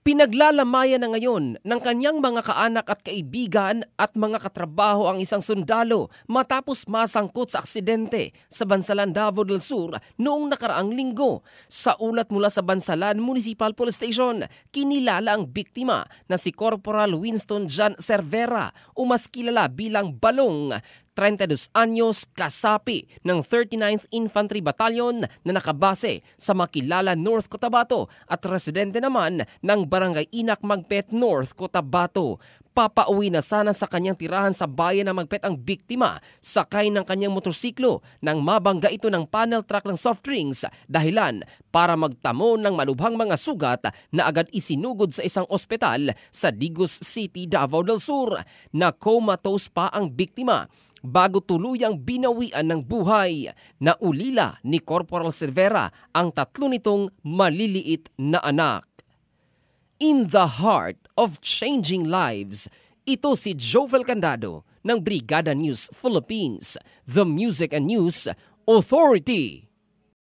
Pinaglalamayan na ngayon ng kanyang mga kaanak at kaibigan at mga katrabaho ang isang sundalo matapos masangkot sa aksidente sa Bansalan, Davao del Sur noong nakaraang linggo. Sa ulat mula sa Bansalan Municipal Police Station, kinilala ang biktima na si Corporal Winston John Cervera o mas kilala bilang Balong, 32 anyos, kasapi ng 39th Infantry Battalion na nakabase sa Makilala, North Cotabato at residente naman ng Barangay Inak, Magpet, North Cotabato. Papauwi na sana sa kanyang tirahan sa bayan ng Magpet ang biktima sakay ng kanyang motorsiklo nang mabangga ito ng panel truck ng soft drinks, dahilan para magtamo ng malubhang mga sugat na agad isinugod sa isang ospital sa Digos City, Davao del Sur. Na-comatose pa ang biktima bago tuluyang binawian ng buhay. Naulila ni Corporal Cervera ang 3 nitong maliliit na anak. In the heart of changing lives, ito si Jovel Candado ng Brigada News Philippines, the Music and News Authority.